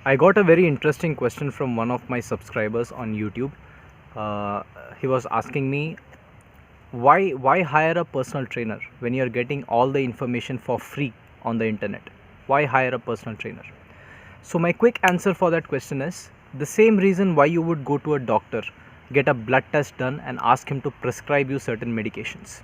I got a very interesting question from one of my subscribers on YouTube. He was asking me why hire a personal trainer when you're getting all the information for free on the internet? Why hire a personal trainer? So my quick answer for that question is the same reason why you would go to a doctor, get a blood test done and ask him to prescribe you certain medications.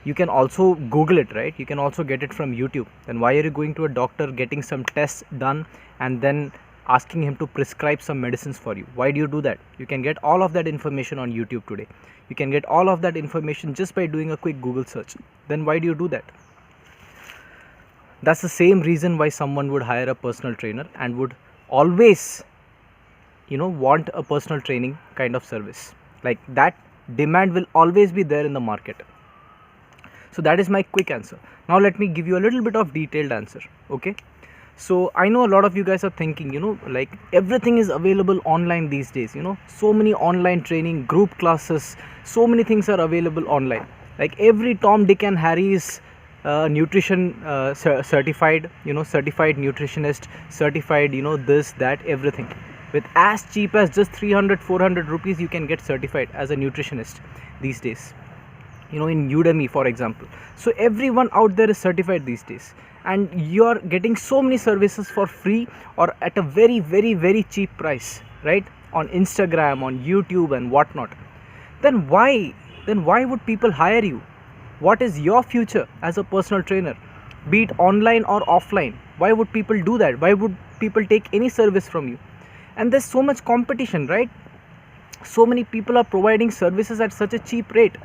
You can also Google it, right? You can also get it from YouTube. Then why are you going to a doctor, getting some tests done and then asking him to prescribe some medicines for you? Why do you do that? You can get all of that information on YouTube today. You can get all of that information just by doing a quick Google search. Then why do you do that? That's the same reason why someone would hire a personal trainer and would always want a personal training kind of service. Like that demand will always be there in the market. So that is my quick answer. Now let me give you a little bit of detailed answer. Okay, so I know a lot of you guys are thinking, like everything is available online these days. So many online training, group classes, so many things are available online. Like every Tom, Dick and Harry is nutrition certified, certified nutritionist, certified, this, that, everything. With as cheap as just 300-400 rupees, you can get certified as a nutritionist these days. In Udemy, for example. So everyone out there is certified these days, and you are getting so many services for free or at a very, very, very cheap price, right? On Instagram, on YouTube and whatnot. Then why would people hire you? What is your future as a personal trainer, be it online or offline? Why would people do that? Why would people take any service from you? And there's so much competition, right? So many people are providing services at such a cheap rate,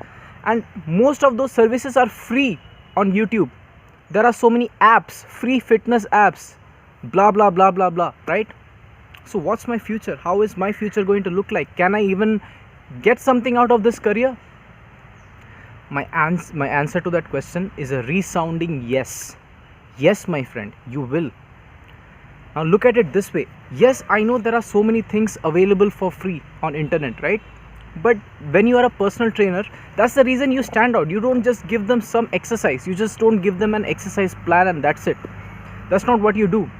and most of those services are free on YouTube. There are so many apps, free fitness apps, blah blah blah blah blah, right? So what's my future? How is my future going to look like? Can I even get something out of this career? My answer to that question is a resounding yes. Yes, my friend, you will. Now look at it this way. Yes, I know there are so many things available for free on internet, right? But when you are a personal trainer, that's the reason you stand out. You don't just give them some exercise. You just don't give them an exercise plan and that's it. That's not what you do.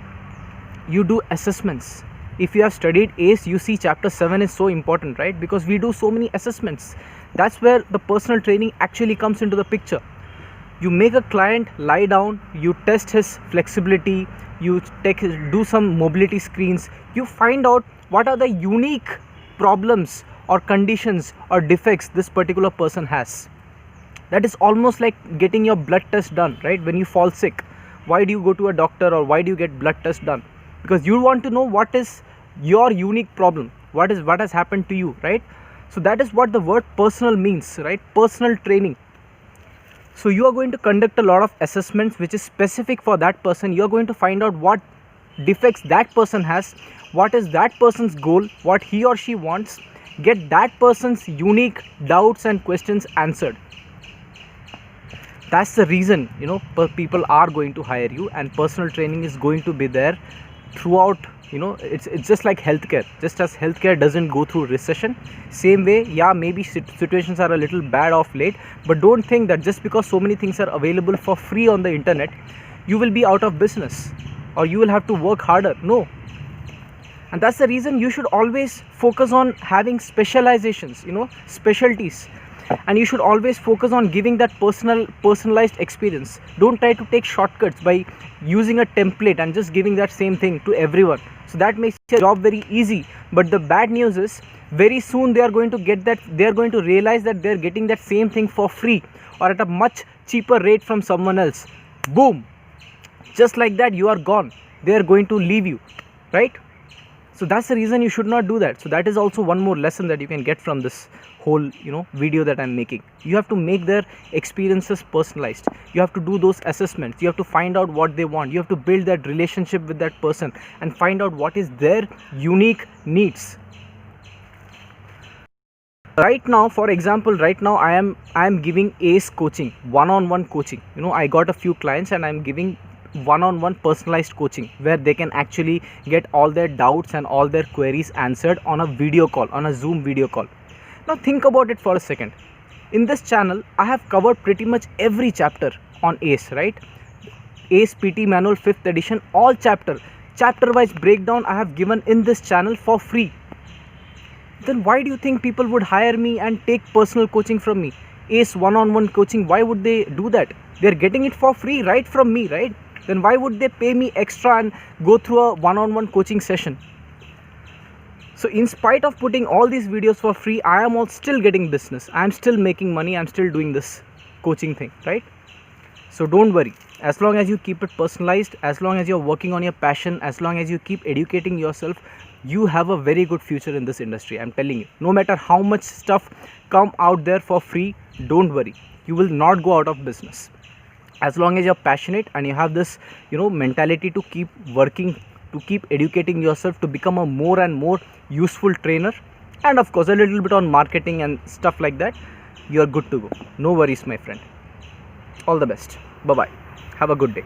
You do assessments. If you have studied ACE, you see chapter 7 is so important, right? Because we do so many assessments. That's where the personal training actually comes into the picture. You make a client lie down, you test his flexibility, you do some mobility screens, you find out what are the unique problems or conditions or defects this particular person has. That is almost like getting your blood test done, right? When you fall sick, why do you go to a doctor or why do you get blood test done? Because you want to know what is your unique problem, what has happened to you, right? So that is what the word personal means, right? Personal training. So you are going to conduct a lot of assessments which is specific for that person. You are going to find out what defects that person has, what is that person's goal, what he or she wants, get that person's unique doubts and questions answered. That's the reason people are going to hire you, and personal training is going to be there throughout. It's just like healthcare. Just as healthcare doesn't go through recession, same way, yeah, maybe situations are a little bad of late, but don't think that just because so many things are available for free on the internet, you will be out of business or you will have to work harder. No. And that's the reason you should always focus on having specializations, specialties. And you should always focus on giving that personalized experience. Don't try to take shortcuts by using a template and just giving that same thing to everyone. So that makes your job very easy. But the bad news is, very soon they are going to realize that they're getting that same thing for free or at a much cheaper rate from someone else. Boom. Just like that, you are gone. They are going to leave you, right? So that's the reason you should not do that. So that is also one more lesson that you can get from this whole video that I'm making. You have to make their experiences personalized. You have to do those assessments. You have to find out what they want. You have to build that relationship with that person and find out what is their unique needs. Right now, for example, I am giving ACE coaching, one-on-one coaching. I got a few clients and I'm giving one-on-one personalized coaching where they can actually get all their doubts and all their queries answered on a video call, on a Zoom video call. Now think about it for a second. In this channel, I have covered pretty much every chapter on ACE, right? ACE PT Manual 5th edition, all chapter. chapter wise breakdown I have given in this channel for free, then why do you think people would hire me and take personal coaching from me? Ace one-on-one coaching, why would they do that? They're getting it for free right from me, right? Then why would they pay me extra and go through a one-on-one coaching session? So in spite of putting all these videos for free, I am all still getting business. I am still making money. I'm still doing this coaching thing, right? So don't worry. As long as you keep it personalized, as long as you're working on your passion, as long as you keep educating yourself, you have a very good future in this industry. I'm telling you. No matter how much stuff come out there for free, don't worry. You will not go out of business. As long as you're passionate and you have this, mentality to keep working, to keep educating yourself, to become a more and more useful trainer, and of course a little bit on marketing and stuff like that, you're good to go. No worries, my friend. All the best. Bye bye. Have a good day.